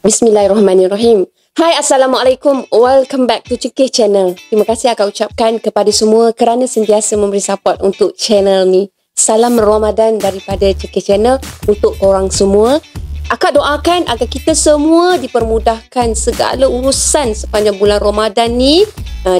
Bismillahirrahmanirrahim. Hai, Assalamualaikum. Welcome back to Cekih Channel. Terima kasih akak ucapkan kepada semua kerana sentiasa memberi support untuk channel ni. Salam Ramadan daripada Cekih Channel untuk korang semua. Akak doakan agar kita semua dipermudahkan segala urusan sepanjang bulan Ramadan ni,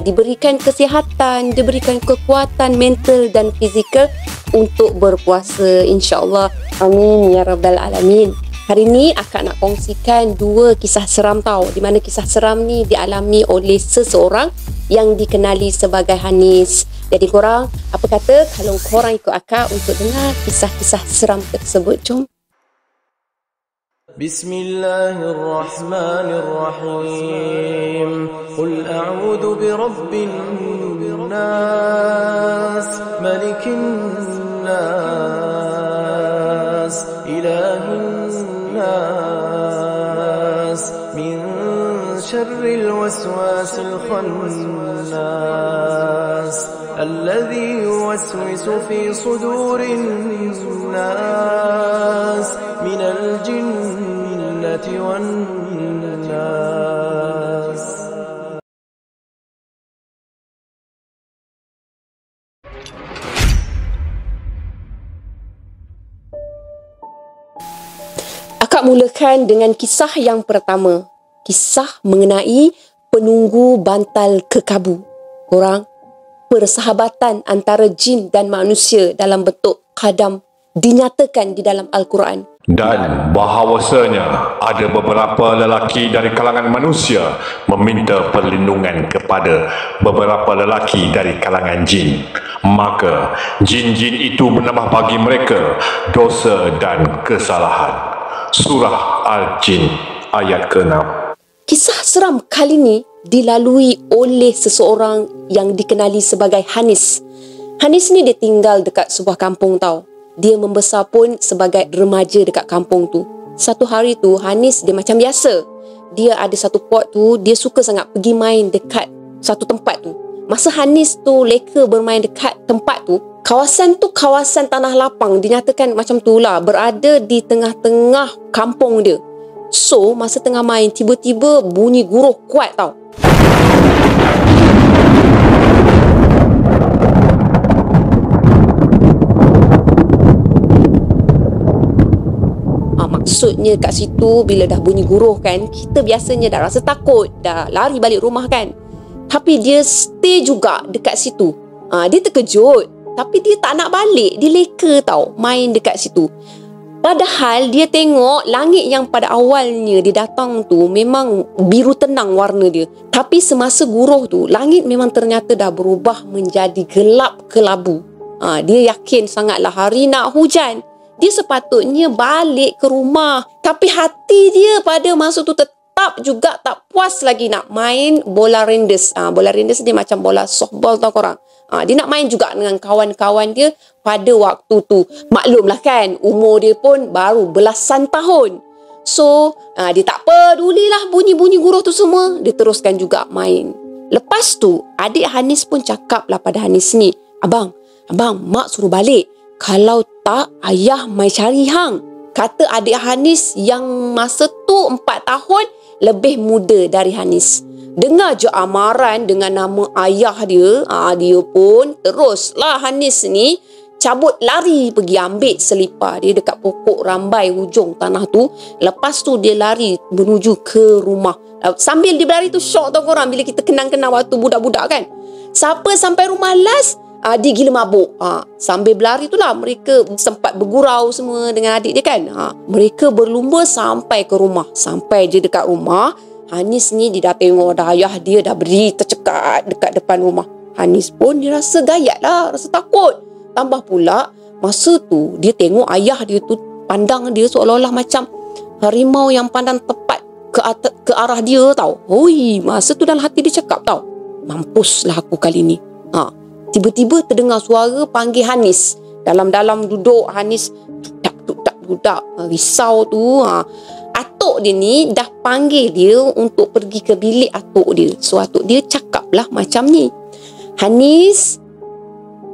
diberikan kesihatan, diberikan kekuatan mental dan fizikal untuk berpuasa, insya-Allah. Amin ya rabbal alamin. Hari ni akak nak kongsikan dua kisah seram tau, di mana kisah seram ni dialami oleh seseorang yang dikenali sebagai Hanis. Jadi korang, apa kata kalau korang ikut akak untuk dengar kisah-kisah seram tersebut? Jom. Bismillahirrahmanirrahim. Qul a'udzu birabbin nas, malikin nas, ilahin nas, min syarril waswasil khannas, alladhi yuwaswisu fi sudurin nas, minal jinnati wan nas. Akak mulakan dengan kisah yang pertama. Kisah mengenai penunggu bantal kekabu. Korang, persahabatan antara jin dan manusia dalam bentuk khadam dinyatakan di dalam Al-Quran. Dan bahawasanya ada beberapa lelaki dari kalangan manusia meminta perlindungan kepada beberapa lelaki dari kalangan jin. Maka jin-jin itu menambah bagi mereka dosa dan kesalahan. Surah Al-Jin ayat ke-6. Kisah seram kali ni dilalui oleh seseorang yang dikenali sebagai Hanis. Hanis ni dia tinggal dekat sebuah kampung tau. Dia membesar pun sebagai remaja dekat kampung tu. Satu hari tu Hanis dia macam biasa. Dia ada satu pot tu, dia suka sangat pergi main dekat satu tempat tu. Masa Hanis tu leka bermain dekat tempat tu, kawasan tu kawasan tanah lapang, dinyatakan macam tu lah, berada di tengah-tengah kampung dia. So, masa tengah main, tiba-tiba bunyi guruh kuat tau. Maksudnya kat situ bila dah bunyi guruh kan, kita biasanya dah rasa takut, dah lari balik rumah kan. Tapi dia stay juga dekat situ. Dia terkejut, tapi dia tak nak balik, dia leka tau main dekat situ. Padahal dia tengok langit yang pada awalnya dia datang tu memang biru tenang warna dia. Tapi semasa guruh tu, langit memang ternyata dah berubah menjadi gelap kelabu. Dia yakin sangatlah hari nak hujan. Dia sepatutnya balik ke rumah. Tapi hati dia pada masa tu tetap juga tak puas lagi nak main bola rendes. Bola rendes dia macam bola softball tau korang. Dia nak main juga dengan kawan-kawan dia pada waktu tu. Maklumlah kan, umur dia pun baru belasan tahun. So, dia tak pedulilah bunyi-bunyi guruh tu semua. Dia teruskan juga main. Lepas tu, adik Hanis pun cakap lah pada Hanis ni, Abang, mak suruh balik. Kalau tak, ayah mai cari hang. Kata adik Hanis yang masa tu 4 tahun lebih muda dari Hanis. Dengar je amaran dengan nama ayah dia, dia pun teruslah Hanis ni cabut lari pergi ambil selipar dia dekat pokok rambai hujung tanah tu. Lepas tu dia lari menuju ke rumah. Sambil dia berlari tu syok tau korang bila kita kenang-kenang waktu budak-budak kan. Siapa sampai rumah last, dia gila mabuk. Sambil berlari tu lah mereka sempat bergurau semua dengan adik dia kan. Mereka berlumba sampai ke rumah. Sampai je dekat rumah, Hanis ni dia dah tengok dah ayah dia dah berdiri tercekat dekat depan rumah. Hanis pun dia rasa gayat lah, rasa takut. Tambah pula masa tu dia tengok ayah dia tu pandang dia seolah-olah macam harimau yang pandang tepat ke arah dia tau. Hoi, masa tu dalam hati dia cakap tau, mampuslah aku kali ni. Tiba-tiba terdengar suara panggil Hanis. Dalam-dalam duduk Hanis dudak. Risau tu. Atuk dia ni dah panggil dia untuk pergi ke bilik atuk dia. So atuk dia cakap lah macam ni, Hanis,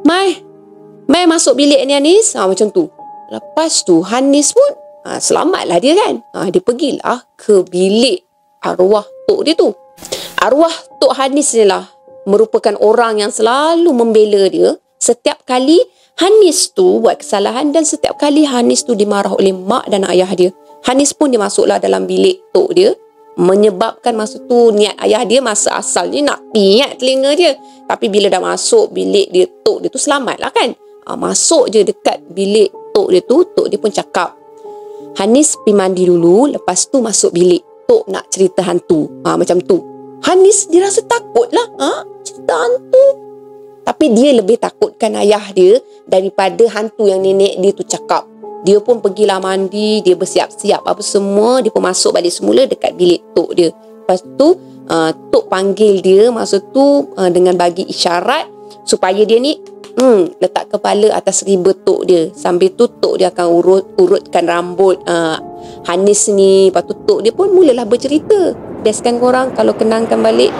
Mai masuk bilik ni Hanis. Macam tu. Lepas tu Hanis pun Selamatlah dia kan. Dia pergilah ke bilik arwah tok dia tu. Arwah Tok Hanis ni lah merupakan orang yang selalu membela dia. Setiap kali Hanis tu buat kesalahan dan setiap kali Hanis tu dimarah oleh mak dan ayah dia, Hanis pun dia masuklah dalam bilik tok dia, menyebabkan masa tu niat ayah dia masa asalnya nak piat telinga dia. Tapi bila dah masuk bilik dia, tok dia tu selamat lah kan. Masuk je dekat bilik tok dia tu, tok dia pun cakap, Hanis pergi mandi dulu, lepas tu masuk bilik. Tok nak cerita hantu. Macam tu. Hanis dia rasa takut lah. Cerita hantu. Tapi dia lebih takutkan ayah dia daripada hantu yang nenek dia tu cakap. Dia pun pergilah mandi, dia bersiap-siap apa semua, dia pun masuk balik semula dekat bilik tok dia. Lepas tu tok panggil dia masa tu dengan bagi isyarat supaya dia ni letak kepala atas riba tok dia. Sambil tu tok dia akan urutkan rambut Hanis ni. Lepas tu tok dia pun mulalah bercerita. Best kan korang kalau kenangkan balik.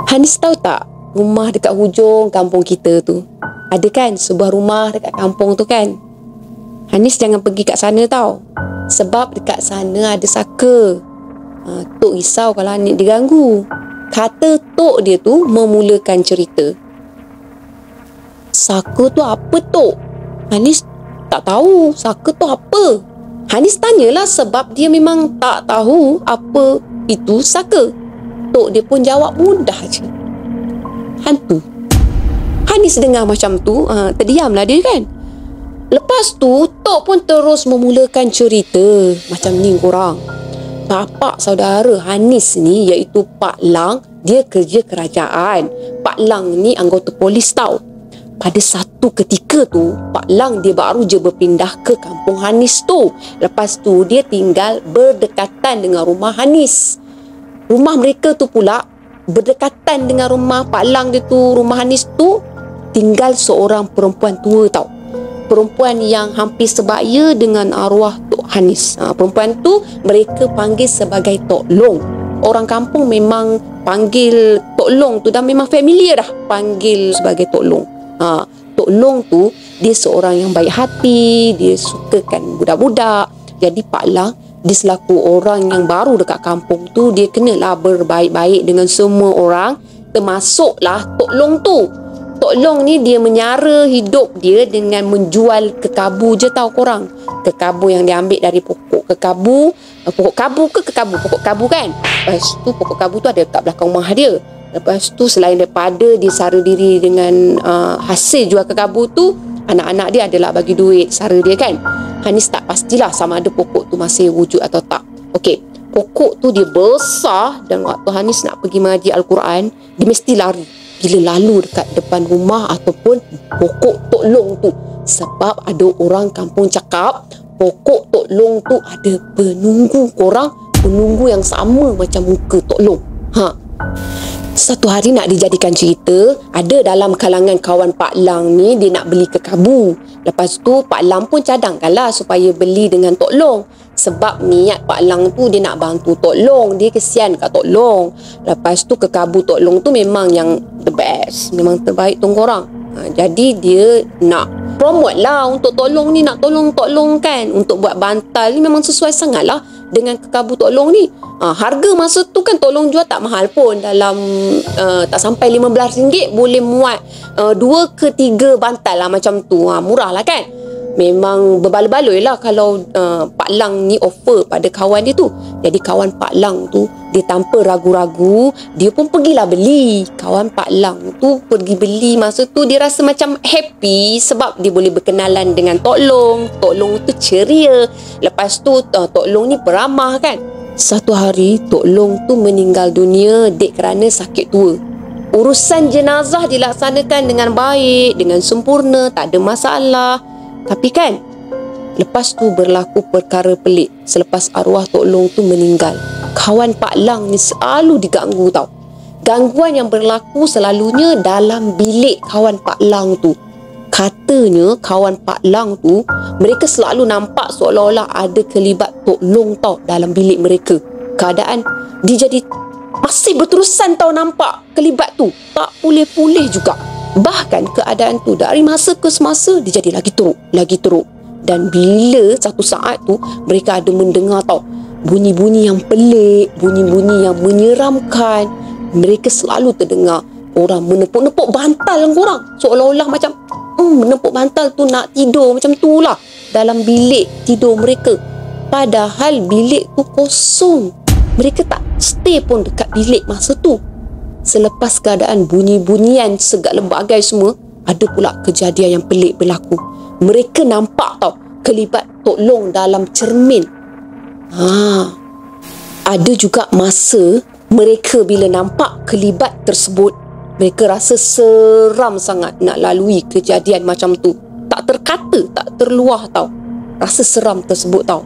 Hanis tahu tak, rumah dekat hujung kampung kita tu ada kan sebuah rumah dekat kampung tu kan. Hanis jangan pergi kat sana tau, sebab dekat sana ada saka. Tok risau kalau Hanis diganggu. Kata tok dia tu memulakan cerita. Saka tu apa tok? Hanis tak tahu saka tu apa. Hanis tanyalah sebab dia memang tak tahu apa itu saka. Tok dia pun jawab mudah je, hantu. Hanis dengar macam tu, terdiamlah dia kan. Lepas tu tok pun terus memulakan cerita. Macam ni korang, bapak saudara Hanis ni iaitu Pak Lang, dia kerja kerajaan. Pak Lang ni anggota polis tau. Pada satu ketika tu, Pak Lang dia baru je berpindah ke kampung Hanis tu. Lepas tu dia tinggal berdekatan dengan rumah Hanis. Rumah mereka tu pula berdekatan dengan rumah Pak Lang dia tu. Rumah Hanis tu tinggal seorang perempuan tua tau. Perempuan yang hampir sebaya dengan arwah Tok Hanis. Perempuan tu mereka panggil sebagai Tok Long. Orang kampung memang panggil Tok Long tu dah memang familiar dah panggil sebagai Tok Long. Tok Long tu dia seorang yang baik hati, dia sukakan budak-budak. Jadi Pak Lang dia selaku orang yang baru dekat kampung tu, dia kenalah berbaik-baik dengan semua orang, termasuklah Tok Long tu. Tok Long ni dia menyara hidup dia dengan menjual kekabu je tau korang. Kekabu yang dia ambil dari pokok kekabu. Pokok kabu kan. Lepas tu pokok kabu tu ada dekat belakang rumah dia. Lepas tu selain daripada dia sara diri dengan hasil jual kekabu tu, anak-anak dia adalah bagi duit sara dia kan. Hanis tak pastilah sama ada pokok tu masih wujud atau tak. Okey, pokok tu dia besar dan waktu Hanis nak pergi mengaji Al-Quran, dia mesti lari bila lalu dekat depan rumah ataupun pokok Tok Long tu. Sebab ada orang kampung cakap pokok Tok Long tu ada penunggu korang, penunggu yang sama macam muka Tok Long. Satu hari nak dijadikan cerita, ada dalam kalangan kawan Pak Lang ni dia nak beli kekabu. Lepas tu Pak Lang pun cadangkanlah supaya beli dengan Tok Long. Sebab niat Pak Lang tu dia nak bantu Tok Long, dia kesian kat Tok Long. Lepas tu kekabu Tok Long tu memang yang the best, memang terbaik tu korang. Jadi dia nak promote lah untuk Tok Long ni, nak tolong Tok Long kan untuk buat bantal ni memang sesuai sangat lah dengan kekabu Tok Long ni. Harga masa tu kan Tok Long jual tak mahal pun, dalam tak sampai RM15 boleh muat 2 ke 3 bantal lah macam tu. Murah lah kan. Memang berbaloi-baloi lah kalau Pak Lang ni offer pada kawan dia tu. Jadi kawan Pak Lang tu dia tanpa ragu-ragu dia pun pergilah beli. Kawan Pak Lang tu pergi beli, masa tu dia rasa macam happy sebab dia boleh berkenalan dengan Tok Long. Tok Long tu ceria. Lepas tu Tok Long ni peramah kan. Satu hari Tok Long tu meninggal dunia dek kerana sakit tua. Urusan jenazah dilaksanakan dengan baik, dengan sempurna, tak ada masalah. Tapi kan lepas tu berlaku perkara pelik. Selepas arwah Tok Long tu meninggal, kawan Pak Lang ni selalu diganggu tau. Gangguan yang berlaku selalunya dalam bilik kawan Pak Lang tu. Katanya kawan Pak Lang tu mereka selalu nampak seolah-olah ada kelibat Tok Long tau dalam bilik mereka. Keadaan dia jadi masih berterusan tau nampak kelibat tu. Tak pulih-pulih juga. Bahkan keadaan tu dari masa ke semasa dia jadi lagi teruk. Dan bila satu saat tu mereka ada mendengar tau bunyi-bunyi yang pelik, bunyi-bunyi yang menyeramkan. Mereka selalu terdengar orang menepuk-nepuk bantal korang, seolah-olah macam menepuk bantal tu nak tidur macam tu lah dalam bilik tidur mereka. Padahal bilik tu kosong. Mereka tak stay pun dekat bilik masa tu. Selepas keadaan bunyi-bunyian segala bagai semua, ada pula kejadian yang pelik berlaku. Mereka nampak tau kelibat Tok Long dalam cermin. Ada juga masa mereka bila nampak kelibat tersebut, mereka rasa seram sangat nak lalui kejadian macam tu. Tak terkata, tak terluah tau. Rasa seram tersebut tau.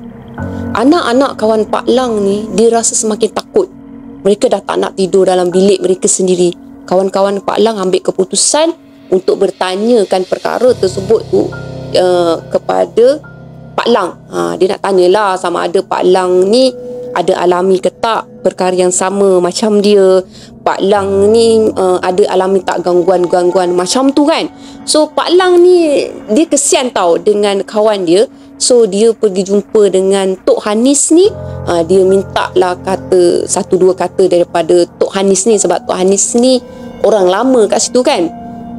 Anak-anak kawan Pak Lang ni, dia rasa semakin takut. Mereka dah tak nak tidur dalam bilik mereka sendiri. Kawan-kawan Pak Lang ambil keputusan untuk bertanyakan perkara tersebut tu kepada Pak Lang. Dia nak tanyalah sama ada Pak Lang ni ada alami ke tak perkara yang sama macam dia. Pak Lang ni ada alami tak gangguan-gangguan macam tu kan. So Pak Lang ni dia kesian tau dengan kawan dia. So dia pergi jumpa dengan Tok Hanis ni. Dia minta lah kata satu dua kata daripada Tok Hanis ni, sebab Tok Hanis ni orang lama kat situ kan.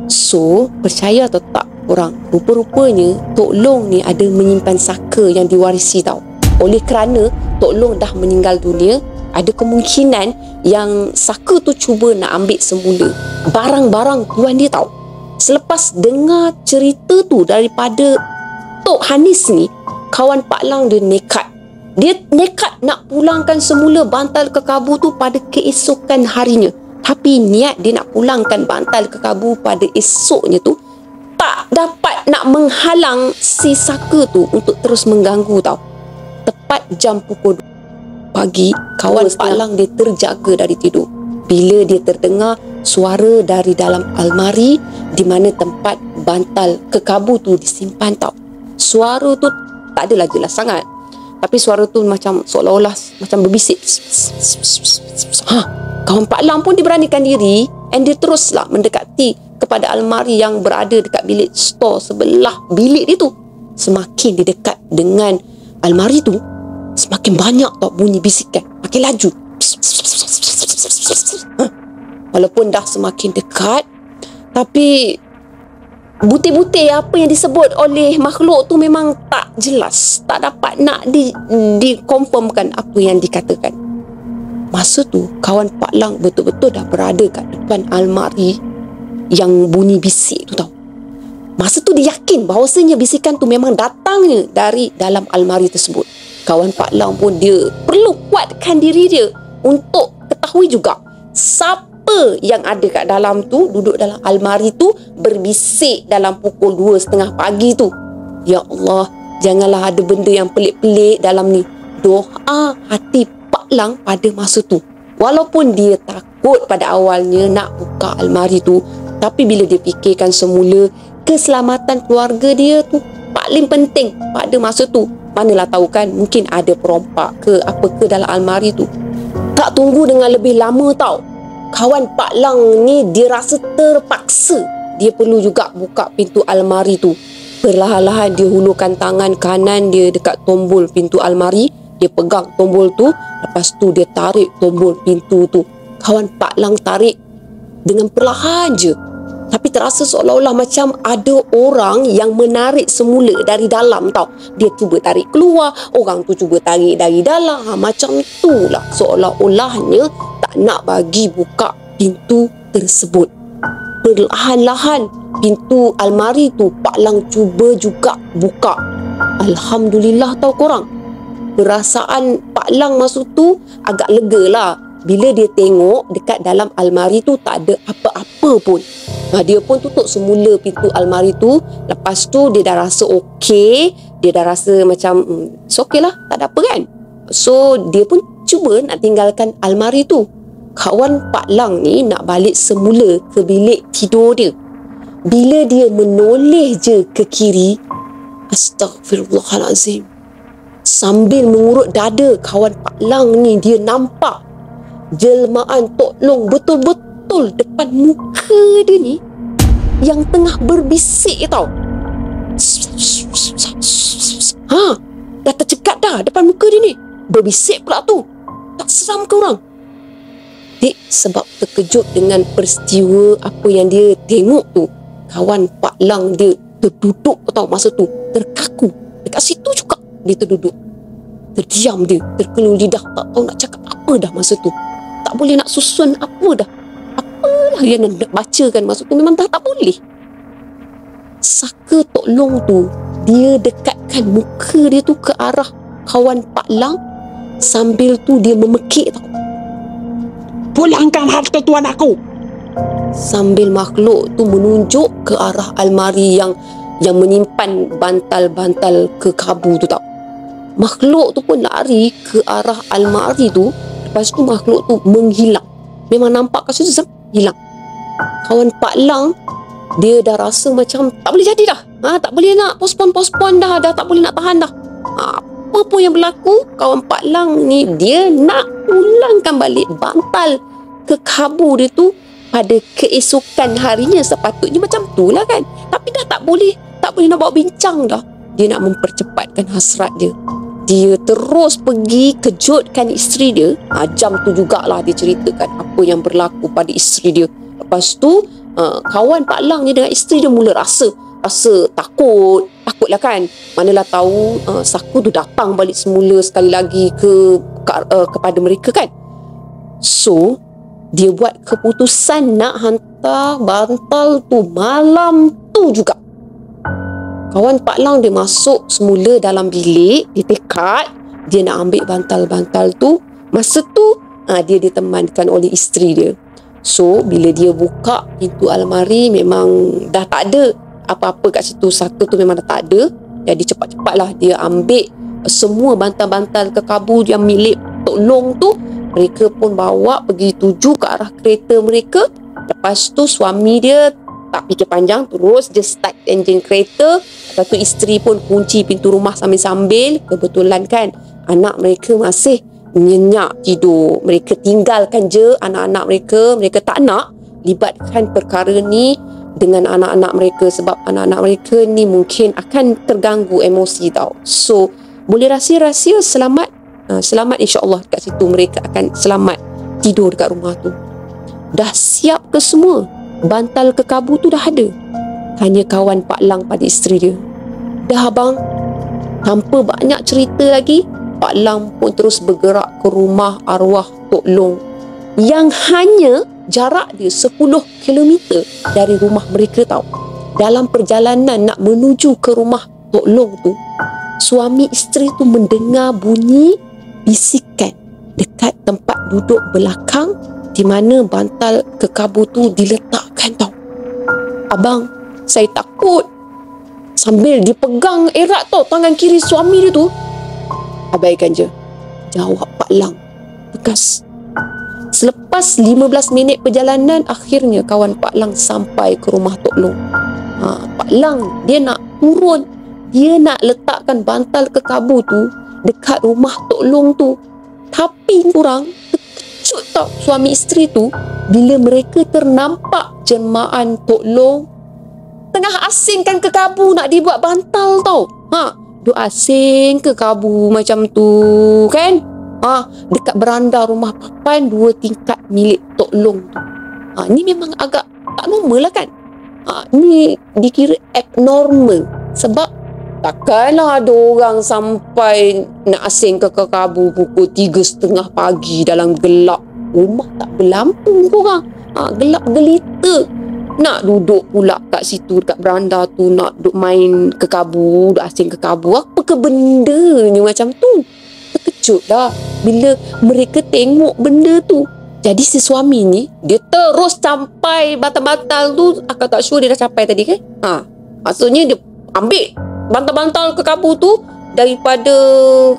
So percaya atau tak orang, rupa-rupanya Tok Long ni ada menyimpan saka yang diwarisi tau. Oleh kerana Tok Long dah meninggal dunia, ada kemungkinan yang saka tu cuba nak ambil semula barang-barang tuan dia tau. Selepas dengar cerita tu daripada Tok Hanis ni, kawan Pak Lang dia nekat. Dia nekat nak pulangkan semula bantal kekabu tu pada keesokan harinya. Tapi niat dia nak pulangkan bantal kekabu pada esoknya tu tak dapat nak menghalang si saka tu untuk terus mengganggu tau. Tepat jam pukul 2 pagi, kawan Pak Lang dia terjaga dari tidur bila dia terdengar suara dari dalam almari di mana tempat bantal kekabu tu disimpan tau. Suara tu tak adalah jelas sangat, tapi suara tu macam seolah-olah macam berbisik. Kawan Pak Lang pun diberanikan diri and dia teruslah mendekati kepada almari yang berada dekat bilik store sebelah bilik dia tu. Semakin dia dekat dengan almari tu, semakin banyak tau bunyi bisikan, makin laju. Walaupun dah semakin dekat, tapi butir-butir apa yang disebut oleh makhluk tu memang tak jelas, tak dapat nak dikonfirmkan apa yang dikatakan. Masa tu kawan Pak Lang betul-betul dah berada kat depan almari yang bunyi bisik tu tau. Masa tu dia yakin bahawasanya bisikan tu memang datangnya dari dalam almari tersebut. Kawan Pak Lang pun dia perlu kuatkan diri dia untuk ketahui juga siapa yang ada kat dalam tu, duduk dalam almari tu, berbisik dalam pukul 2:30 pagi tu. Ya Allah, janganlah ada benda yang pelik-pelik dalam ni. Doa hati Pak Lang pada masa tu. Walaupun dia takut pada awalnya nak buka almari tu, tapi bila dia fikirkan semula keselamatan keluarga dia tu paling penting pada masa tu. Manalah tahu kan, mungkin ada perompak ke apa ke dalam almari tu. Tak tunggu dengan lebih lama tau, kawan Pak Lang ni dia rasa terpaksa dia perlu juga buka pintu almari tu. Perlahan-lahan dia hulurkan tangan kanan dia dekat tombol pintu almari. Dia pegang tombol tu, lepas tu dia tarik tombol pintu tu. Kawan Pak Lang tarik dengan perlahan je, tapi terasa seolah-olah macam ada orang yang menarik semula dari dalam tau. Dia cuba tarik keluar, orang tu cuba tarik dari dalam. Macam itulah, seolah-olahnya tak nak bagi buka pintu tersebut. Perlahan-lahan pintu almari tu Pak Lang cuba juga buka. Alhamdulillah tau korang, perasaan Pak Lang masa tu agak lega lah bila dia tengok dekat dalam almari tu tak ada apa-apa pun. Dia pun tutup semula pintu almari tu. Lepas tu dia dah rasa okey, dia dah rasa macam okey lah, tak ada apa kan. So dia pun cuba nak tinggalkan almari tu. Kawan Pak Lang ni nak balik semula ke bilik tidur dia. Bila dia menoleh je ke kiri, astagfirullahalazim, sambil mengurut dada kawan Pak Lang ni, dia nampak jelmaan Tok Long betul-betul depan muka dia ni yang tengah berbisik tau. dia ni? Berbisik pula tu. Tak seram ke orang? Dik, sebab terkejut dengan peristiwa apa yang dia tengok tu. Kawan Pak Lang dia terduduk tau masa tu. Terkaku. Dekat situ juga dia terduduk. Terdiam dia. Terkelul lidah. Tak tahu nak cakap apa dah masa tu. Tak boleh nak susun apa dah. Apalah yang nak bacakan masa tu. Memang tak boleh. Saka Tok Long tu, dia dekatkan muka dia tu ke arah kawan Pak Lang. Sambil tu dia memekik tau. Pulangkan harta tuan aku. Sambil makhluk tu menunjuk ke arah almari yang menyimpan bantal-bantal kekabu tu tau. Makhluk tu pun lari ke arah almari tu. Lepas tu makhluk tu menghilang. Memang nampak kat situ hilang. Kawan Pak Lang, dia dah rasa macam tak boleh jadi dah. Tak boleh nak postpone dah tak boleh nak tahan dah. Apa pun yang berlaku, kawan Pak Lang ni dia nak pulangkan balik bantal kekabu dia tu pada keesokan harinya. Sepatutnya macam tu lah kan. Tapi dah tak boleh nak bawa bincang dah. Dia nak mempercepatkan hasrat dia. Dia terus pergi kejutkan isteri dia. Jam tu jugalah dia ceritakan apa yang berlaku pada isteri dia. Lepas tu kawan Pak Lang ni dengan isteri dia mula rasa takutlah kan. Manalah tahu Saku tu datang balik semula sekali lagi kepada mereka kan. So dia buat keputusan nak hantar bantal tu malam tu juga. Kawan Pak Lang dia masuk semula dalam bilik. Dia tekad dia nak ambil bantal-bantal tu. Masa tu dia ditemankan oleh isteri dia. So bila dia buka pintu almari, memang dah tak ada apa-apa kat situ. Saka tu memang dah tak ada. Jadi cepat-cepatlah dia ambil semua bantal-bantal kekabu yang milik Tok Long tu. Mereka pun bawa pergi tuju ke arah kereta mereka. Lepas tu suami dia tak fikir panjang, terus dia start enjin kereta. Lepas tu isteri pun kunci pintu rumah sambil-sambil. Kebetulan kan anak mereka masih nyenyak tidur. Mereka tinggalkan je anak-anak mereka. Mereka tak nak libatkan perkara ni dengan anak-anak mereka. Sebab anak-anak mereka ni mungkin akan terganggu emosi tau. So boleh rahsia-rahsia selamat insyaAllah kat situ. Mereka akan selamat tidur dekat rumah tu. Dah siap ke semua? Bantal kekabu tu dah ada? Tanya kawan Pak Lang pada isteri dia. Dah abang. Tanpa banyak cerita lagi, Pak Lang pun terus bergerak ke rumah arwah Tok Long yang hanya jarak dia 10 km dari rumah mereka tau. Dalam perjalanan nak menuju ke rumah Tok Long tu, suami isteri tu mendengar bunyi bisikan dekat tempat duduk belakang di mana bantal kekabu tu diletakkan tau. Abang, saya takut. Sambil dipegang erat tau tangan kiri suami dia tu. Abaikan je, jawab Pak Lang tegas. Selepas 15 minit perjalanan, akhirnya kawan Pak Lang sampai ke rumah Tok Long. Pak Lang dia nak turun. Dia nak letakkan bantal kekabu tu dekat rumah Tok Long tu. Tapi orang terkejut tau suami isteri tu bila mereka ternampak jelmaan Tok Long tengah asingkan kekabu nak dibuat bantal tau. Duk asing kekabu macam tu kan. Dekat beranda rumah papan 2 tingkat milik Tok Long tu. Ni memang agak tak normal lah kan. Ni dikira abnormal. Sebab takkanlah ada orang sampai nak asing ke kekabu pukul 3:30 pagi dalam gelap. Rumah tak berlampu korang. Gelap gelita. Nak duduk pula kat situ dekat beranda tu, nak duduk main kekabu, duduk asing kekabu. Apa ke bendanya macam tu? Terkejut dah bila mereka tengok benda tu. Jadi si suami ni dia terus sampai bantal-bantal tu. Akak tak sure dia dah capai tadi kan. Maksudnya dia ambil bantal-bantal kekabu tu daripada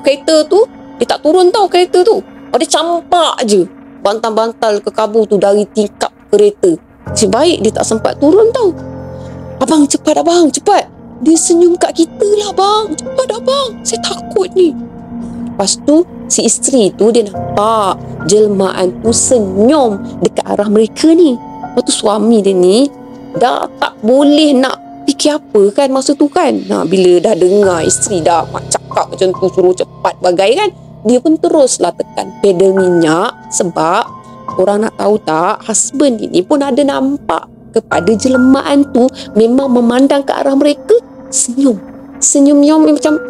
kereta tu. Dia tak turun tau kereta tu. Dia campak je bantal-bantal kekabu tu dari tingkap kereta. Sebaik dia tak sempat turun tau. Abang cepat abang, cepat. Dia senyum kat kita lah bang. Cepat abang, saya takut ni. Lepas tu si isteri tu dia nampak jelmaan tu senyum dekat arah mereka ni. Lepas tu suami dia ni dah tak boleh nak fikir apa kan masa tu kan. Bila dah dengar isteri dah cakap macam tu, suruh cepat bagai kan. dia pun teruslah tekan pedal minyak sebab orang nak tahu tak, husband ini pun ada nampak kepada jelmaan tu memang memandang ke arah mereka, senyum macam macam tu.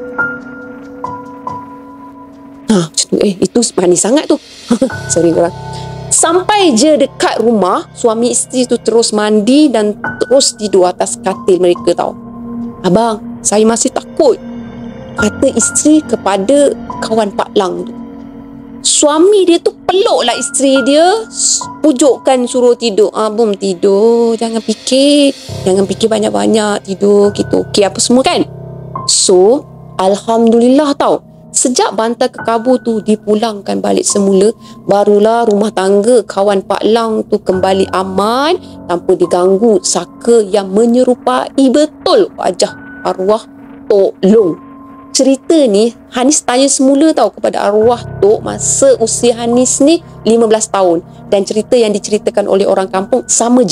Itu manis sangat tu. Sorry korang. Sampai je dekat rumah, suami isteri tu terus mandi dan terus tidur atas katil mereka tau. Abang, saya masih takut, kata isteri kepada kawan Pak Lang tu. Suami dia tu peluklah isteri dia, pujukkan suruh tidur. Bum, tidur, jangan fikir banyak-banyak, tidur gitu. Okey apa semua kan. So alhamdulillah tau, sejak bantal kekabur tu dipulangkan balik semula, barulah rumah tangga kawan Pak Lang tu kembali aman tanpa diganggu saka yang menyerupai betul wajah arwah Tok Long. Cerita ni Hanis tanya semula tau kepada arwah Tok masa usia Hanis ni 15 tahun, dan cerita yang diceritakan oleh orang kampung sama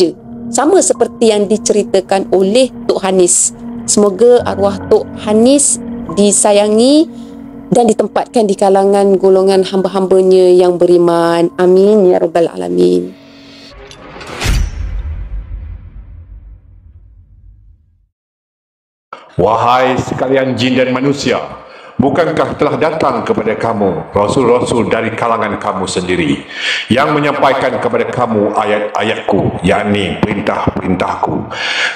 seperti yang diceritakan oleh Tok Hanis. Semoga arwah Tok Hanis disayangi dan ditempatkan di kalangan golongan hamba-hambanya yang beriman. Amin ya rabbal alamin. Wahai sekalian jin dan manusia, bukankah telah datang kepada kamu rasul-rasul dari kalangan kamu sendiri yang menyampaikan kepada kamu ayat-ayatku, yakni perintah-perintahku,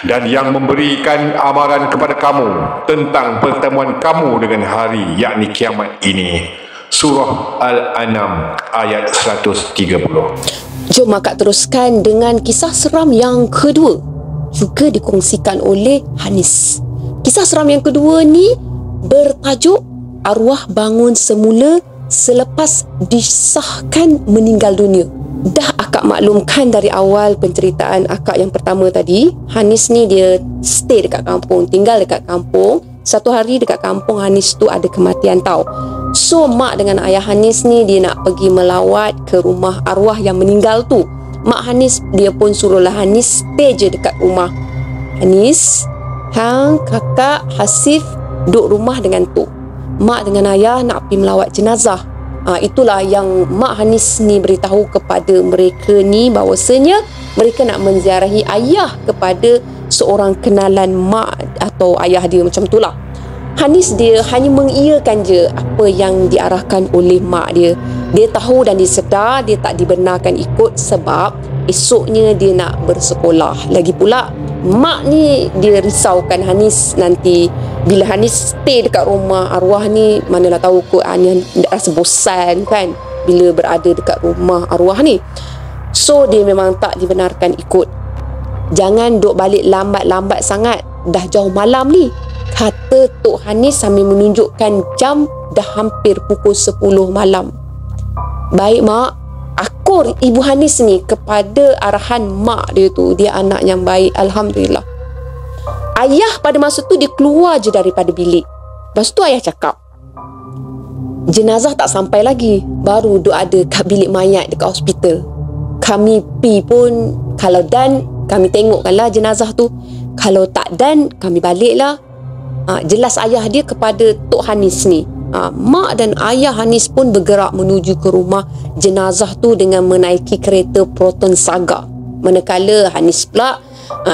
dan yang memberikan amaran kepada kamu tentang pertemuan kamu dengan hari, yakni kiamat ini. Surah Al-An'am ayat 130. Jom akak teruskan dengan kisah seram yang kedua, juga dikongsikan oleh Hanis. Kisah seram yang kedua ni bertajuk Arwah Bangun Semula Selepas Disahkan Meninggal Dunia. Dah akak maklumkan dari awal penceritaan akak yang pertama tadi, Hanis ni dia stay dekat kampung, tinggal dekat kampung. Satu hari dekat kampung Hanis tu ada kematian tau. So mak dengan ayah Hanis ni dia nak pergi melawat ke rumah arwah yang meninggal tu. Mak Hanis dia pun suruhlah Hanis stay je dekat rumah. Hanis, hang, kakak, Hasif duduk rumah dengan tu. Mak dengan ayah nak pergi melawat jenazah. Itulah yang mak Hanis ni beritahu kepada mereka ni bahawasanya mereka nak menziarahi ayah kepada seorang kenalan mak atau ayah dia, macam tu lah. Hanis dia hanya mengiyakan je apa yang diarahkan oleh mak dia. Dia tahu dan dia sedar dia tak dibenarkan ikut sebab esoknya dia nak bersekolah. Lagi pula mak ni dia risaukan Hanis nanti bila Hanis stay dekat rumah arwah ni, manalah tahu kot Hanis rasa bosan kan bila berada dekat rumah arwah ni. So dia memang tak dibenarkan ikut. Jangan duk balik lambat-lambat sangat, dah jauh malam ni, kata Tok Hanis sambil menunjukkan jam dah hampir pukul 10 malam. Baik mak, akur ibu Hanis ni kepada arahan mak dia tu. Dia anak yang baik, alhamdulillah. Ayah pada masa tu dia keluar je daripada bilik. Lepas tu ayah cakap, jenazah tak sampai lagi, baru duk ada kat bilik mayat dekat hospital. Kami pi pun, kalau dan kami tengokkanlah jenazah tu, kalau tak dan kami baliklah. Jelas ayah dia kepada Tok Hanis ni. Mak dan ayah Hanis pun bergerak menuju ke rumah jenazah tu dengan menaiki kereta Proton Saga. Manakala Hanis pula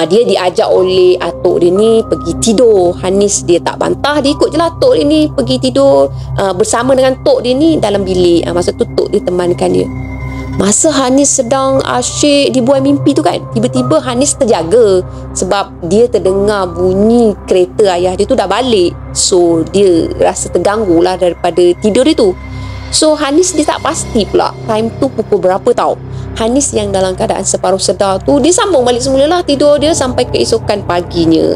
dia diajak oleh atuk dia ni pergi tidur. Hanis dia tak bantah, dia ikut je lah atuk dia ni pergi tidur bersama dengan tok dia ni dalam bilik. Masa tu tok dia temankan dia. Masa Hanis sedang asyik dibuai mimpi tu kan, tiba-tiba Hanis terjaga sebab dia terdengar bunyi kereta ayah dia tu dah balik. So dia rasa terganggu lah daripada tidur dia tu. So Hanis dia tak pasti pula time tu pukul berapa tau. Hanis yang dalam keadaan separuh sedar tu, dia sambung balik semula lah tidur dia sampai keesokan paginya.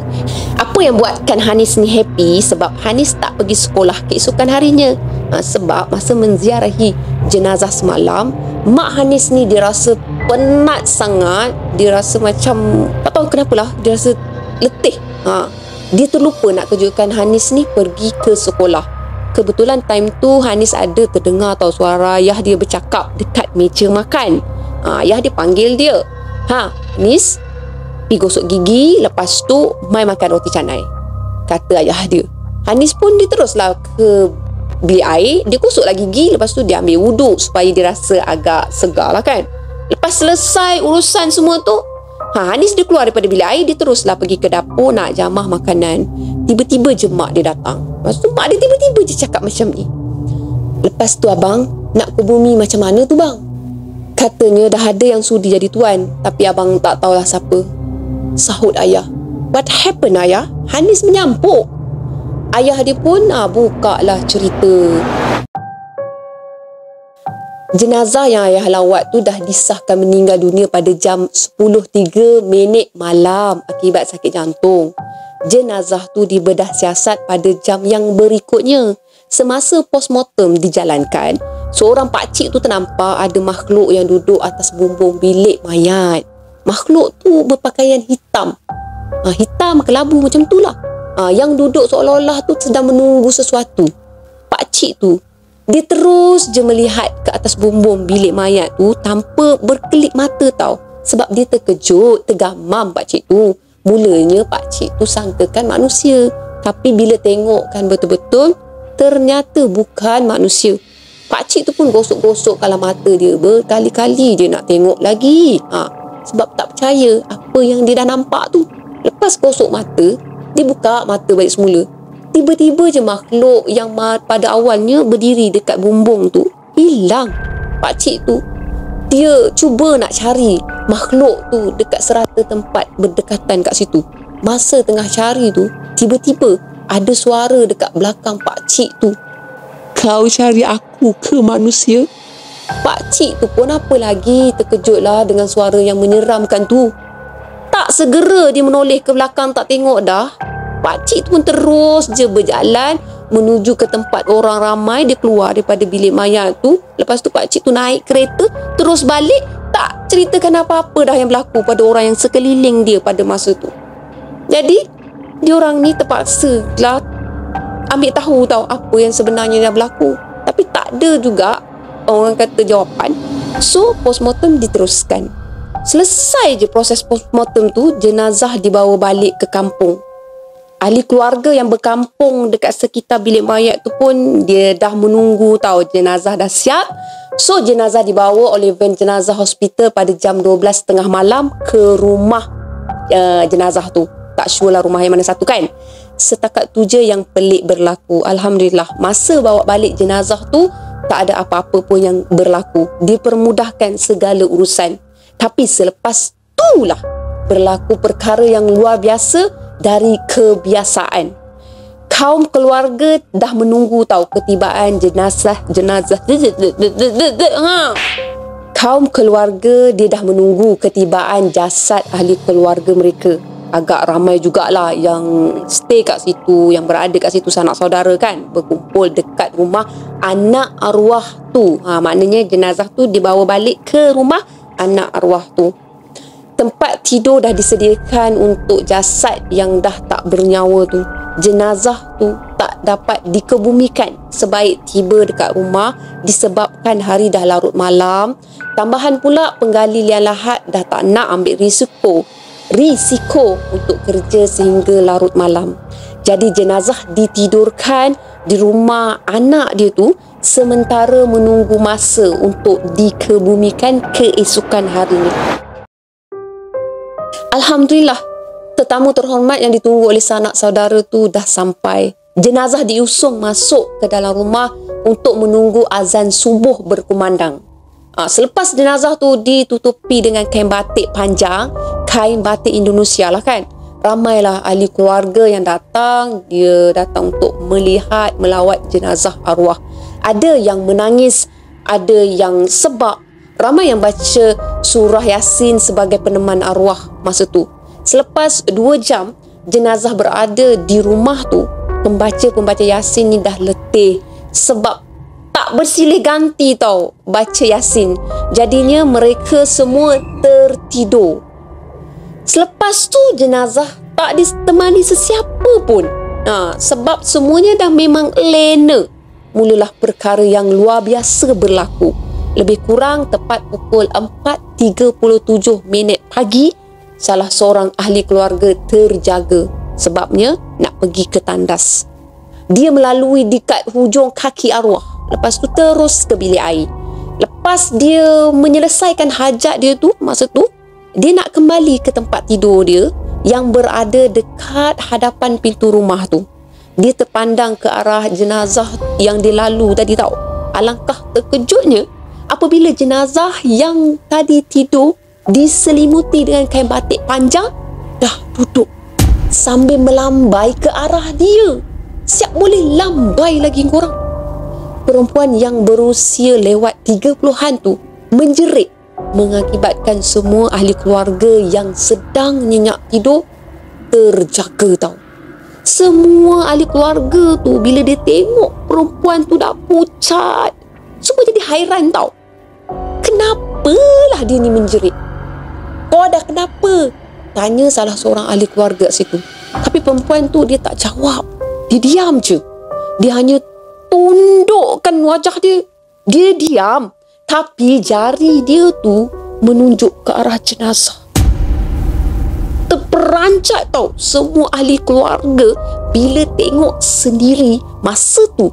Apa yang buatkan Hanis ni happy sebab Hanis tak pergi sekolah keesokan harinya. Sebab masa menziarahi jenazah semalam, mak Hanis ni dia rasa penat sangat. Dia rasa macam tak tahu kenapalah, dia rasa letih. Dia terlupa nak kejutkan Hanis ni pergi ke sekolah. Kebetulan time tu Hanis ada terdengar tau suara ayah dia bercakap dekat meja makan. Ayah dia panggil dia, Hanis, pergi gosok gigi, lepas tu mai makan roti canai, kata ayah dia. Hanis pun dia teruslah ke bilik air, dia gosoklah gigi, lepas tu dia ambil wuduk supaya dia rasa agak segar lah kan. Lepas selesai urusan semua tu, Hanis dia keluar daripada bilik air, dia teruslah pergi ke dapur nak jamah makanan. Tiba-tiba je mak dia datang. Lepas tu mak dia tiba-tiba je cakap macam ni, "Lepas tu abang nak ke bumi macam mana tu bang? Katanya dah ada yang sudi jadi tuan, tapi abang tak tahulah siapa." Sahut ayah. "What happened ayah?" Hanis menyampuk. Ayah dia pun buka lah cerita. Jenazah yang ayah lawat tu dah disahkan meninggal dunia pada jam 10.03 malam akibat sakit jantung. Jenazah tu dibedah siasat pada jam yang berikutnya. Semasa postmortem dijalankan, seorang pakcik tu ternampak ada makhluk yang duduk atas bumbung bilik mayat. Makhluk tu berpakaian hitam. Hitam kelabu macam tu lah. Yang duduk seolah-olah tu sedang menunggu sesuatu. Pakcik tu, dia terus je melihat ke atas bumbung bilik mayat tu tanpa berkelip mata tau. Sebab dia terkejut, tergamam pakcik tu. Mulanya pakcik tu sangkakan manusia. Tapi bila tengokkan betul-betul, ternyata bukan manusia. Pakcik tu pun gosok-gosokkanlah mata dia. Berkali-kali dia nak tengok lagi. Sebab tak percaya apa yang dia dah nampak tu. Lepas gosok mata, dia buka mata balik semula. Tiba-tiba je makhluk yang pada awalnya berdiri dekat bumbung tu hilang. Pakcik tu, dia cuba nak cari makhluk tu dekat serata tempat berdekatan kat situ. Masa tengah cari tu, tiba-tiba ada suara dekat belakang pakcik tu. "Kau cari aku ke manusia?" Pakcik tu pun apa lagi, terkejutlah dengan suara yang menyeramkan tu. Tak segera dia menoleh ke belakang tak tengok dah, pakcik tu pun terus je berjalan menuju ke tempat orang ramai. Dia keluar daripada bilik mayat tu. Lepas tu pakcik tu naik kereta terus balik, tak ceritakan apa-apa dah yang berlaku pada orang yang sekeliling dia pada masa tu. Jadi diorang ni terpaksa lah ambil tahu tau apa yang sebenarnya dah berlaku. Tapi tak ada juga orang kata jawapan. So postmortem diteruskan. Selesai je proses postmortem tu, jenazah dibawa balik ke kampung. Ahli keluarga yang berkampung dekat sekitar bilik mayat tu pun dia dah menunggu tahu jenazah dah siap. So jenazah dibawa oleh van jenazah hospital pada jam 12.30 malam ke rumah jenazah tu. Tak sure lah rumah yang mana satu kan. Setakat tu je yang pelik berlaku. Alhamdulillah, masa bawa balik jenazah tu tak ada apa-apa pun yang berlaku. Dipermudahkan segala urusan. Tapi selepas itulah berlaku perkara yang luar biasa dari kebiasaan. Kaum keluarga dah menunggu tahu ketibaan jenazah. Kaum keluarga dia dah menunggu ketibaan jasad ahli keluarga mereka. Agak ramai jugalah yang stay kat situ, yang berada kat situ sanak saudara kan, berkumpul dekat rumah anak arwah tu. Maknanya jenazah tu dibawa balik ke rumah anak arwah tu. Tempat tidur dah disediakan untuk jasad yang dah tak bernyawa tu. Jenazah tu tak dapat dikebumikan sebaik tiba dekat rumah disebabkan hari dah larut malam. Tambahan pula penggali liang lahat dah tak nak ambil risiko untuk kerja sehingga larut malam. Jadi jenazah ditidurkan di rumah anak dia tu sementara menunggu masa untuk dikebumikan keesokan harinya. Alhamdulillah, tetamu terhormat yang ditunggu oleh sanak saudara tu dah sampai. Jenazah diusung masuk ke dalam rumah untuk menunggu azan subuh berkumandang. Selepas jenazah tu ditutupi dengan kain batik panjang, kain batik Indonesia lah kan. Ramailah ahli keluarga yang datang. Dia datang untuk melihat, melawat jenazah arwah. Ada yang menangis, ada yang sebab. Ramai yang baca surah Yasin sebagai peneman arwah masa tu. Selepas 2 jam jenazah berada di rumah tu, pembaca Yasin ni dah letih sebab tak bersilih ganti tau baca Yasin. Jadinya mereka semua tertidur. Selepas tu jenazah tak ditemani sesiapa pun. Sebab semuanya dah memang lena. Mulalah perkara yang luar biasa berlaku. Lebih kurang tepat pukul 4.37 pagi, salah seorang ahli keluarga terjaga sebabnya nak pergi ke tandas. Dia melalui dekat hujung kaki arwah. Lepas tu terus ke bilik air. Lepas dia menyelesaikan hajat dia tu, masa tu dia nak kembali ke tempat tidur dia yang berada dekat hadapan pintu rumah tu. Dia terpandang ke arah jenazah yang dia lalu tadi tau. Alangkah terkejutnya apabila jenazah yang tadi tidur diselimuti dengan kain batik panjang dah duduk sambil melambai ke arah dia. Siap boleh lambai lagi korang. Perempuan yang berusia lewat 30-an tu menjerit, mengakibatkan semua ahli keluarga yang sedang nyenyak tidur terjaga tau. Semua ahli keluarga tu bila dia tengok perempuan tu dah pucat, semua jadi hairan tau. Kenapalah dia ni menjerit? Kau dah kenapa? Tanya salah seorang ahli keluarga situ. Tapi perempuan tu dia tak jawab. Dia diam je. Dia hanya tundukkan wajah dia. Dia diam. Tapi jari dia tu menunjuk ke arah jenazah. Terperanjat tau semua ahli keluarga bila tengok sendiri masa tu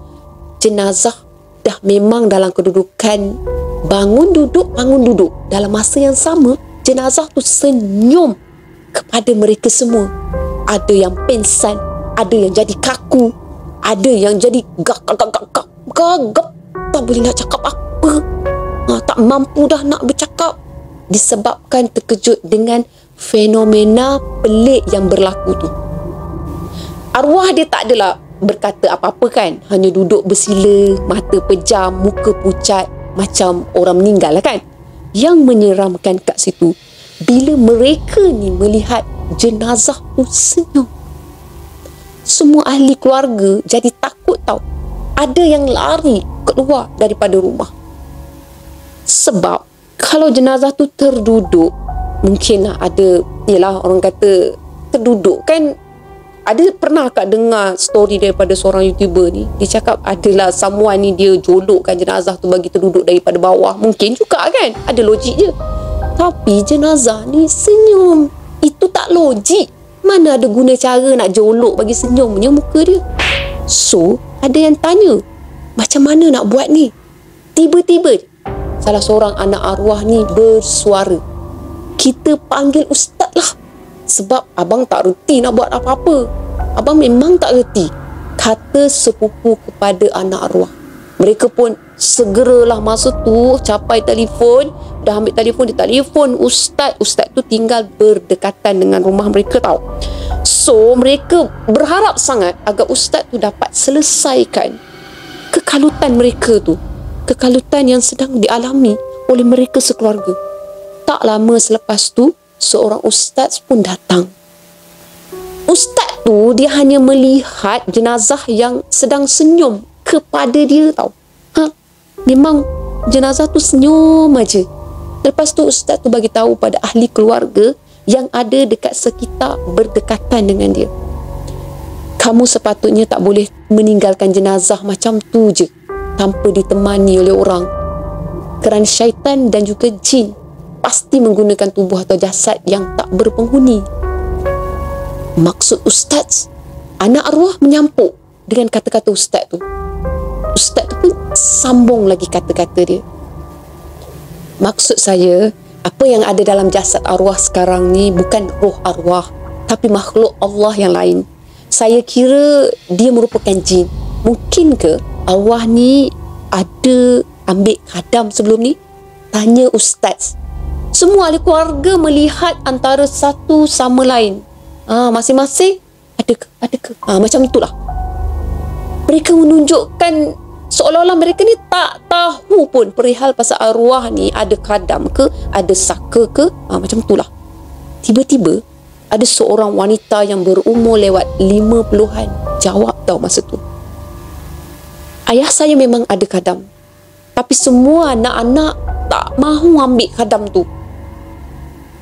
jenazah dah memang dalam kedudukan bangun duduk. Dalam masa yang sama jenazah tu senyum kepada mereka semua. Ada yang pingsan, ada yang jadi kaku, ada yang jadi gagap, tak boleh nak cakap apa, tak mampu dah nak bercakap disebabkan terkejut dengan fenomena pelik yang berlaku tu. Arwah dia tak adalah berkata apa-apa kan, hanya duduk bersila, mata pejam, muka pucat macam orang meninggal lah kan. Yang menyeramkan kat situ bila mereka ni melihat jenazah tu senyum. Semua ahli keluarga jadi takut tau. Ada yang lari keluar daripada rumah. Sebab kalau jenazah tu terduduk, mungkin ada, yelah orang kata terduduk kan. Ada pernah Kak dengar story daripada seorang YouTuber ni. Dia cakap adalah someone ni dia jolokkan jenazah tu bagi terduduk daripada bawah. Mungkin juga kan, ada logik je. Tapi jenazah ni senyum. Itu tak logik. Mana ada guna cara nak jolok bagi senyumnya muka dia. So, ada yang tanya, macam mana nak buat ni? Tiba-tiba salah seorang anak arwah ni bersuara, kita panggil ustaz lah. Sebab abang tak reti nak buat apa-apa. Abang memang tak reti, kata sepupu kepada anak arwah. Mereka pun segeralah masa tu capai telefon. Dah ambil telefon, dia telefon ustaz. Ustaz tu tinggal berdekatan dengan rumah mereka tau. So mereka berharap sangat agar ustaz tu dapat selesaikan kekalutan mereka tu. Kekalutan yang sedang dialami oleh mereka sekeluarga. Tak lama selepas tu seorang ustaz pun datang. Ustaz tu dia hanya melihat jenazah yang sedang senyum kepada dia tau. Memang jenazah tu senyum aja. Lepas tu ustaz tu bagi tahu pada ahli keluarga yang ada dekat sekitar berdekatan dengan dia, kamu sepatutnya tak boleh meninggalkan jenazah macam tu je tanpa ditemani oleh orang. Kerana syaitan dan juga jin pasti menggunakan tubuh atau jasad yang tak berpenghuni. Maksud ustaz, anak arwah menyampuk dengan kata-kata ustaz tu. Ustaz tu pun sambung lagi kata-kata dia. Maksud saya, apa yang ada dalam jasad arwah sekarang ni bukan roh arwah, tapi makhluk Allah yang lain. Saya kira dia merupakan jin. Mungkin ke arwah ni ada ambil khadam sebelum ni? Tanya ustaz. Semua ahli keluarga melihat antara satu sama lain. Masing-masing ada ke? Macam itulah. Mereka menunjukkan seolah-olah mereka ni tak tahu pun perihal pasal arwah ni ada khadam ke, ada saka ke, macam itulah. Tiba-tiba ada seorang wanita yang berumur lewat 50-an jawab tau masa tu, ayah saya memang ada khadam, tapi semua anak-anak tak mahu ambil khadam tu.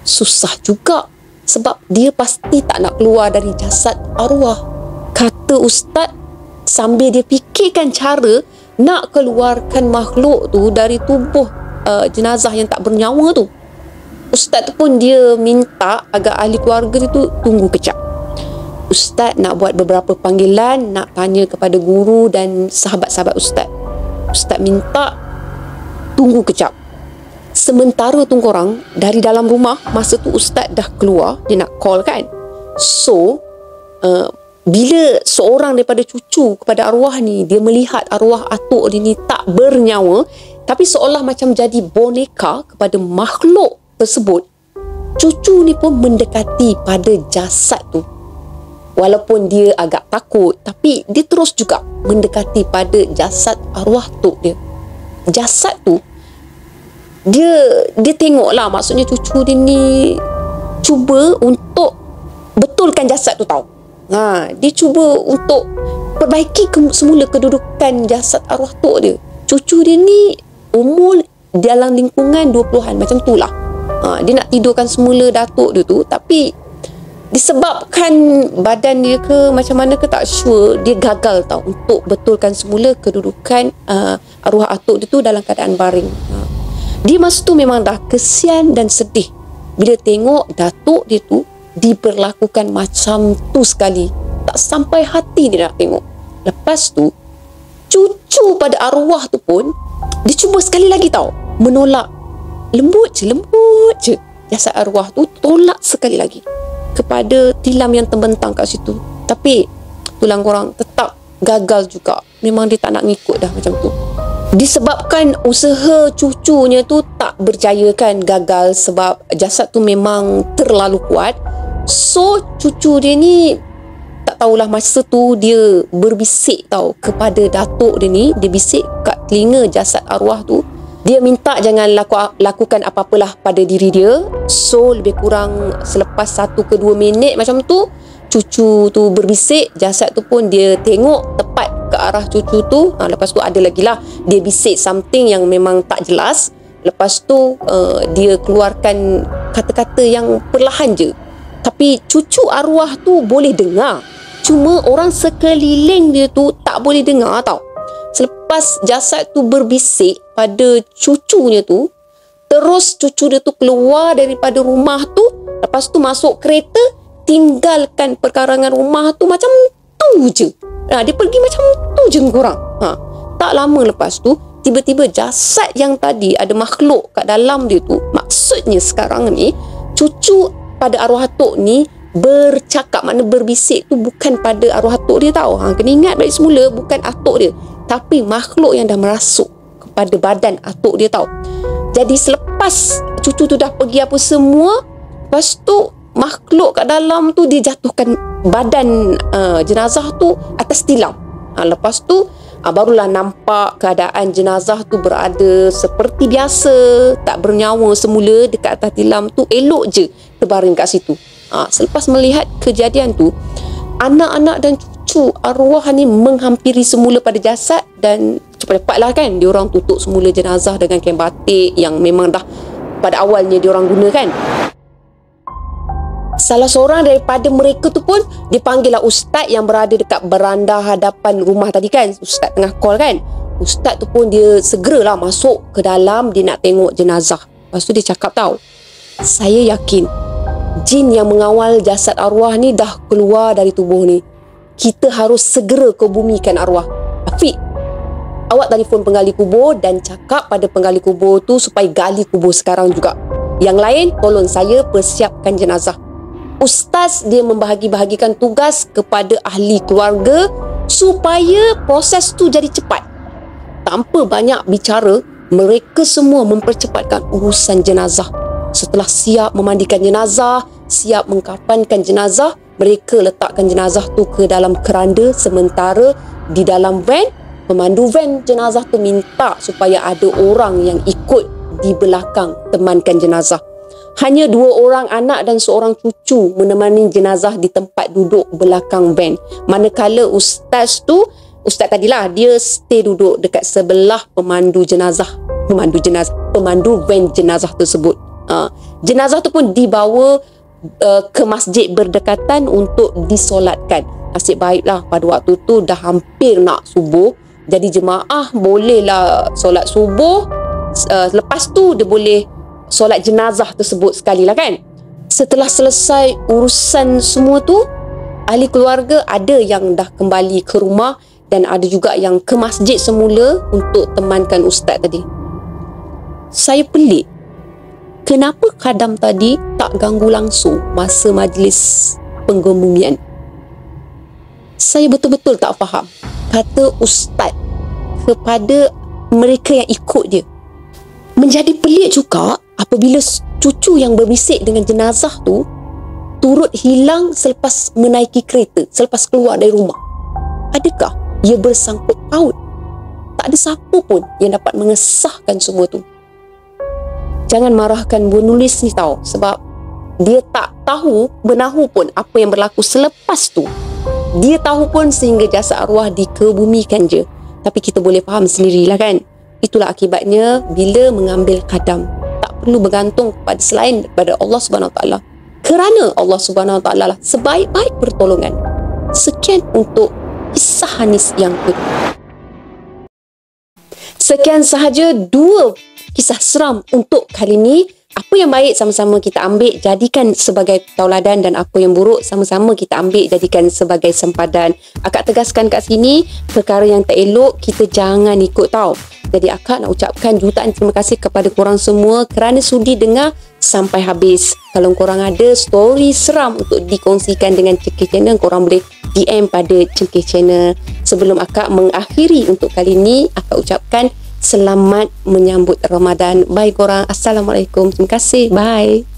Susah juga sebab dia pasti tak nak keluar dari jasad arwah, kata ustaz sambil dia fikirkan cara nak keluarkan makhluk tu dari tubuh jenazah yang tak bernyawa tu. Ustaz tu pun dia minta agar ahli keluarga tu tunggu kejap. Ustaz nak buat beberapa panggilan, nak tanya kepada guru dan sahabat-sahabat Ustaz. Ustaz minta tunggu kejap. Sementara tu korang dari dalam rumah, masa tu Ustaz dah keluar, dia nak call kan. So bila seorang daripada cucu kepada arwah ni, dia melihat arwah atuk dia ni tak bernyawa, tapi seolah macam jadi boneka kepada makhluk tersebut, cucu ni pun mendekati pada jasad tu. Walaupun dia agak takut, tapi dia terus juga mendekati pada jasad arwah tok dia. Jasad tu, dia tengok lah, maksudnya cucu dia ni cuba untuk betulkan jasad tu tau. Dia cuba untuk perbaiki semula kedudukan jasad arwah tok dia. Cucu dia ni umur dalam lingkungan 20-an macam tu lah. Dia nak tidurkan semula datuk dia tu, tapi disebabkan badan dia ke macam mana ke tak sure, dia gagal tau untuk betulkan semula kedudukan arwah atuk dia tu dalam keadaan baring. Dia masa tu memang dah kesian dan sedih bila tengok datuk dia tu diperlakukan macam tu sekali. Tak sampai hati dia nak tengok. Lepas tu cucu pada arwah tu pun dia cuba sekali lagi tau menolak. Lembut je jasad arwah tu tolak sekali lagi kepada tilam yang terbentang kat situ. Tapi tulang korang tetap gagal juga. Memang dia tak nak ngikut dah macam tu. Disebabkan usaha cucunya tu tak berjaya kan, gagal sebab jasad tu memang terlalu kuat. So cucu dia ni tak tahulah, masa tu dia berbisik tau kepada datuk dia ni. Dia bisik kat telinga jasad arwah tu, dia minta jangan lakukan apa-apalah pada diri dia. So lebih kurang selepas 1 ke 2 minit macam tu, cucu tu berbisik, jasad tu pun dia tengok tepat ke arah cucu tu. Lepas tu ada lagi lah, dia bisik something yang memang tak jelas. Lepas tu dia keluarkan kata-kata yang perlahan je, tapi cucu arwah tu boleh dengar. Cuma orang sekeliling dia tu tak boleh dengar tau. Selepas jasad tu berbisik pada cucunya tu, terus cucu dia tu keluar daripada rumah tu. Lepas tu masuk kereta, tinggalkan perkarangan rumah tu macam tu je. Dia pergi macam tu je korang. Tak lama lepas tu, tiba-tiba jasad yang tadi ada makhluk kat dalam dia tu, maksudnya sekarang ni cucu pada arwah atuk ni bercakap, makna berbisik tu bukan pada arwah atuk dia tau. Kena ingat balik semula, bukan atuk dia, tapi makhluk yang dah merasuk kepada badan atuk dia tau. Jadi selepas cucu tu dah pergi apa semua, lepas tu makhluk kat dalam tu dia jatuhkan badan jenazah tu atas tilam. Lepas tu barulah nampak keadaan jenazah tu berada seperti biasa, tak bernyawa semula dekat atas tilam tu, elok je terbaring kat situ. Selepas melihat kejadian tu, anak-anak dan cucu arwah ni menghampiri semula pada jasad dan cepat-cepat lah kan, diorang tutup semula jenazah dengan kain batik yang memang dah pada awalnya diorang gunakan. Salah seorang daripada mereka tu pun dipanggil lah ustaz yang berada dekat beranda hadapan rumah tadi kan. Ustaz tengah call kan. Ustaz tu pun dia segeralah masuk ke dalam, dia nak tengok jenazah. Lepas tu dia cakap tau, saya yakin jin yang mengawal jasad arwah ni dah keluar dari tubuh ni. Kita harus segera kebumikan arwah. Afiq, awak telefon penggali kubur dan cakap pada penggali kubur tu supaya gali kubur sekarang juga. Yang lain, tolong saya persiapkan jenazah. Ustaz dia membahagi-bahagikan tugas kepada ahli keluarga supaya proses tu jadi cepat. Tanpa banyak bicara, mereka semua mempercepatkan urusan jenazah. Setelah siap memandikan jenazah, siap mengkafankan jenazah, mereka letakkan jenazah tu ke dalam keranda sementara di dalam van. Pemandu van jenazah tu minta supaya ada orang yang ikut di belakang temankan jenazah. Hanya 2 orang anak dan seorang cucu menemani jenazah di tempat duduk belakang van. Manakala ustaz tadilah, dia stay duduk dekat sebelah pemandu van jenazah tersebut. Jenazah tu pun dibawa ke masjid berdekatan untuk disolatkan. Nasib baiklah pada waktu tu dah hampir nak subuh, jadi jemaah bolehlah solat subuh. Lepas tu dia boleh solat jenazah tersebut sekali lah kan. Setelah selesai urusan semua tu, ahli keluarga ada yang dah kembali ke rumah dan ada juga yang ke masjid semula untuk temankan ustaz tadi. Saya pelik, kenapa khadam tadi tak ganggu langsung masa majlis penggemumian? Saya betul-betul tak faham. Kata ustaz kepada mereka yang ikut dia. Menjadi pelik juga apabila cucu yang berbisik dengan jenazah tu turut hilang selepas menaiki kereta, selepas keluar dari rumah. Adakah ia bersangkut paut? Tak ada siapa pun yang dapat mengesahkan semua tu. Jangan marahkan penulis ni tahu, sebab dia tak tahu benahu pun apa yang berlaku selepas tu. Dia tahu pun sehingga jasad arwah dikebumikan je. Tapi kita boleh faham sendirilah kan. Itulah akibatnya bila mengambil qadam. Tak perlu bergantung kepada selain daripada Allah Subhanahu Wa Taala. Kerana Allah Subhanahu Wa Taala lah sebaik-baik pertolongan. Sekian untuk kisah Hanis yang kedua. Sekian sahaja 2 kisah seram untuk kali ini. Apa yang baik sama-sama kita ambil jadikan sebagai tauladan, dan apa yang buruk sama-sama kita ambil jadikan sebagai sempadan. Akak tegaskan kat sini, perkara yang tak elok kita jangan ikut tau. Jadi akak nak ucapkan jutaan terima kasih kepada korang semua kerana sudi dengar sampai habis. Kalau korang ada story seram untuk dikongsikan dengan Cengkeh Channel, korang boleh DM pada Cengkeh Channel. Sebelum akak mengakhiri untuk kali ini, akak ucapkan selamat menyambut Ramadan. Bye korang. Assalamualaikum. Terima kasih. Bye.